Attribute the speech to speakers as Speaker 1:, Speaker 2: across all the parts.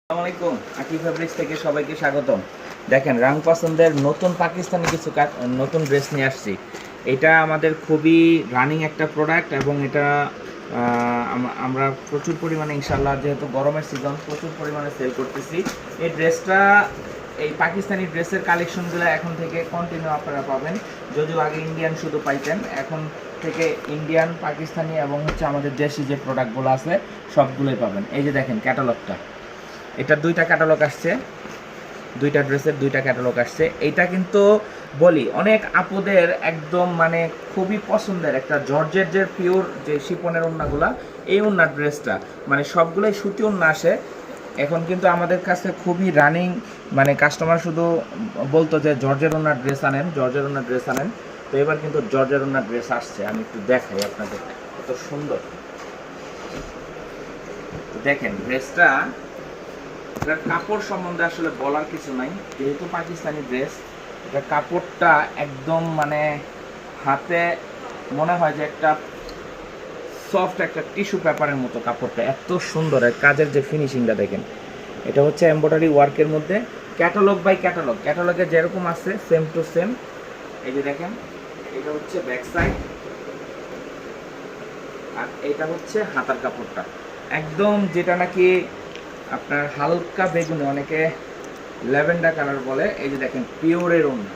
Speaker 1: আসসালামু আলাইকুম, আকিব ফেব্রিক্স থেকে সবাইকে স্বাগতম। দেখেন, রাং পছন্দের নতুন পাকিস্তানি কিছু নতুন ড্রেস নিয়ে আসছি। এটা আমাদের খুবই রানিং একটা প্রোডাক্ট এবং এটা আমরা প্রচুর পরিমাণে ইনশাল্লাহ, যেহেতু গরমের সিজন, প্রচুর পরিমাণে সেল করতেছি। এই ড্রেসটা, এই পাকিস্তানি ড্রেসের কালেকশনগুলো এখন থেকে কন্টিনিউ আপনারা পাবেন। যদিও আগে ইন্ডিয়ান শুধু পাইতেন, এখন থেকে ইন্ডিয়ান, পাকিস্তানি এবং আমাদের দেশি যে প্রোডাক্টগুলো আছে সবগুলোই পাবেন। এই যে দেখেন ক্যাটালগটা, এটা দুইটা ক্যাটালগ আসছে, দুইটা ড্রেসের দুইটা ক্যাটালগ আসছে। এইটা কিন্তু বলি অনেক আপুদের একদম মানে খুবই পছন্দের একটা জর্জের যে পিওর যে শিপনের ওড়নাগুলা, এই ওড়নার ড্রেসটা মানে সবগুলোই সুতি ওড়না আসে। এখন কিন্তু আমাদের কাছে খুবই রানিং, মানে কাস্টমার শুধু বলতো যে জর্জের ওড়নার ড্রেস আনেন, জর্জের ওড়নার ড্রেস আনেন। তো এবার কিন্তু জর্জের ওড়নার ড্রেস আসছে, আমি একটু দেখাই আপনাদের, কত সুন্দর। দেখেন ড্রেসটা, এটার কাপড় সম্বন্ধে আসলে বলার কিছু নাই, যেহেতু পাকিস্তানি ড্রেস। এটা কাপড়টা একদম মানে হাতে মনে হয় যে একটা সফট একটা টিস্যু পেপারের মতো কাপড়টা, এত সুন্দর। কাজের যে ফিনিশিংটা দেখেন, এটা হচ্ছে এমব্রয়ডারি ওয়ার্কের মধ্যে, ক্যাটালগ বাই ক্যাটালগ, ক্যাটালগে যেরকম আছে সেম টু সেম। এই যে দেখেন, এটা হচ্ছে ব্যাক সাইড আর এটা হচ্ছে হাতার কাপড়টা, একদম যেটা নাকি আপনার হালকা বেগুনি, অনেকে ল্যাভেন্ডার কালার বলে। এই যে দেখেন পিওরের ওড়না,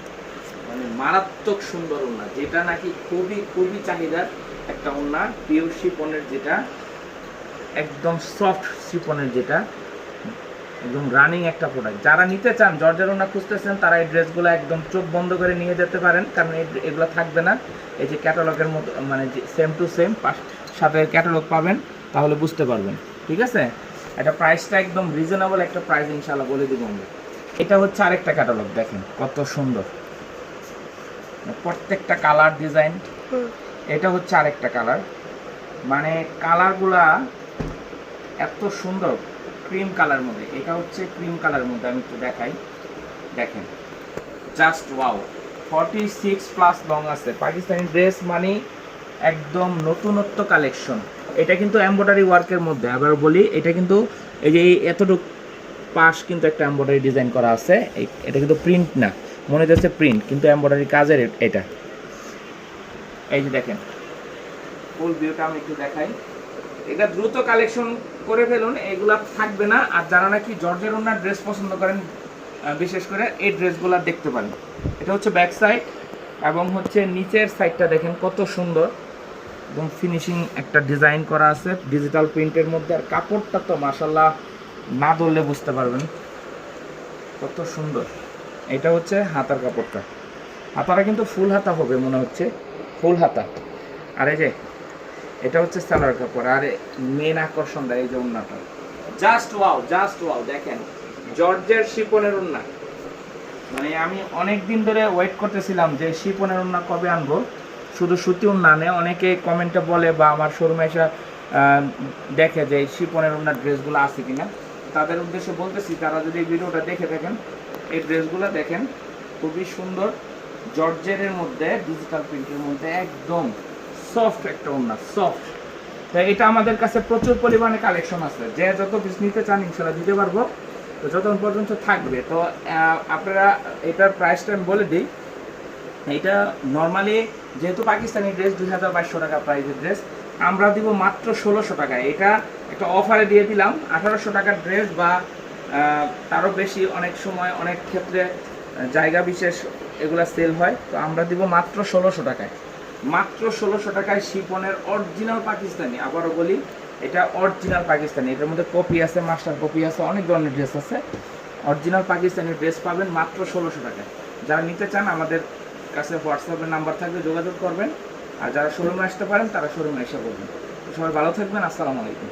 Speaker 1: মানে মারাত্মক সুন্দর ওড়না, যেটা নাকি খুবই খুবই চাহিদার একটা ওড়না। পিওর শিপনের, যেটা একদম সফট শিপনের, যেটা একদম রানিং একটা প্রোডাক্ট। যারা নিতে চান, জর্জের ওড়না খুঁজতেছেন, তারা এই ড্রেসগুলো একদম চোখ বন্ধ করে নিয়ে যেতে পারেন, কারণ এগুলো থাকবে না। এই যে ক্যাটালগের মতো, মানে সেম টু সেম সাথে ক্যাটালগ পাবেন, তাহলে বুঝতে পারবেন। ঠিক আছে, এটা প্রাইসটা একদম রিজনেবল একটা প্রাইস ইনশাআল্লাহ বলে দিব আমরা। এটা হচ্ছে আরেকটা ক্যাটালগ, দেখেন কত সুন্দর, প্রত্যেকটা কালার ডিজাইন। এটা হচ্ছে আরেকটা কালার, মানে কালারগুলা এত সুন্দর, ক্রিম কালার মধ্যে। এটা হচ্ছে ক্রিম কালার মধ্যে, আমি একটু দেখাই। দেখেন জাস্ট ওয়াও, 46+ লং আছে। পাকিস্তানি ড্রেস মানে একদম নতুনত্ব কালেকশন। এটা কিন্তু এমব্রয়ডারি ওয়ার্কের মধ্যে, আবার বলি এটা কিন্তু এই যে এতটুকু পাশ কিন্তু একটা এমব্রয়ডারি ডিজাইন করা আছে। এটা কিন্তু প্রিন্ট না, মনে হচ্ছে প্রিন্ট, কিন্তু এমব্রয়ডারি কাজের এটা। এই যে দেখেন ফুল ভিউটা আমি একটু দেখাই। এটা দ্রুত কালেকশন করে ফেলুন, এগুলা থাকবে না। আর যারা নাকি জর্জের ওড়নার ড্রেস পছন্দ করেন, বিশেষ করে এই ড্রেসগুলো দেখতে পারেন। এটা হচ্ছে ব্যাক সাইড এবং হচ্ছে নিচের সাইডটা দেখেন কত সুন্দর, একদম ফিনিশিং একটা ডিজাইন করা আছে ডিজিটাল প্রিন্টের মধ্যে। আর কাপড়টা তো মাশাআল্লাহ, না ধরলে বুঝতে পারবেন কত সুন্দর। এটা হচ্ছে হাতার কাপড়টা, হাতাটা কিন্তু ফুল হাতা হবে মনে হচ্ছে, ফুল হাতা। আর এই যে এটা হচ্ছে সালোয়ার কাপড়, আর মেন আকর্ষণটা এই যে ওড়নাটা, জাস্ট ওয়াও, জাস্ট ওয়াও। দেখেন জর্জের শিপনের ওড়না, মানে আমি অনেক দিন ধরে ওয়েট করতেছিলাম যে শিপনের ওড়না কবে আনবো। শুধু সুতি ওড়না আনে, অনেকে কমেন্টে বলে বা আমার শোরুমে এসে দেখে যে শিপনের ওড়নার ড্রেসগুলো আছে কিনা। তাদের উদ্দেশ্যে বলতেছি, তারা যদি এই ভিডিওটা দেখে থাকেন, এই ড্রেসগুলো দেখেন, খুবই সুন্দর, জর্জের মধ্যে ডিজিটাল প্রিন্টের মধ্যে, একদম সফট একটা ওড়না, সফট। তো এটা আমাদের কাছে প্রচুর পরিমাণে কালেকশন আছে, যে যত পিস নিতে চান ইনশাআল্লাহ দিতে পারবো, তো যতক্ষণ পর্যন্ত থাকবে। তো আপনারা এটার প্রাইসটা আমি বলে দিই। এটা নর্মালি যেহেতু পাকিস্তানি ড্রেস 2200 টাকা প্রাইসের ড্রেস, আমরা দিব মাত্র 1600 টাকায়। এটা একটা অফারে দিয়ে দিলাম। 1800 টাকার ড্রেস বা তারও বেশি, অনেক সময় অনেক ক্ষেত্রে জায়গা বিশেষ এগুলা সেল হয়, তো আমরা দিব মাত্র 1600 টাকায়। মাত্র 1600 টাকায় শিপনের অরিজিনাল পাকিস্তানি, আবারও বলি এটা অরিজিনাল পাকিস্তানি। এটার মধ্যে কপি আছে, মাস্টার কপি আছে, অনেক ধরনের ড্রেস আছে। অরিজিনাল পাকিস্তানি ড্রেস পাবেন মাত্র 1600 টাকায়। যারা নিতে চান আমাদের কাছে হোয়াটসঅ্যাপের নাম্বার থাকবে, যোগাযোগ করবেন। আর যারা শোরুমে আসতে পারেন তারা শোরুমে এসে বলবেন। সবাই ভালো থাকবেন, আসসালামু আলাইকুম।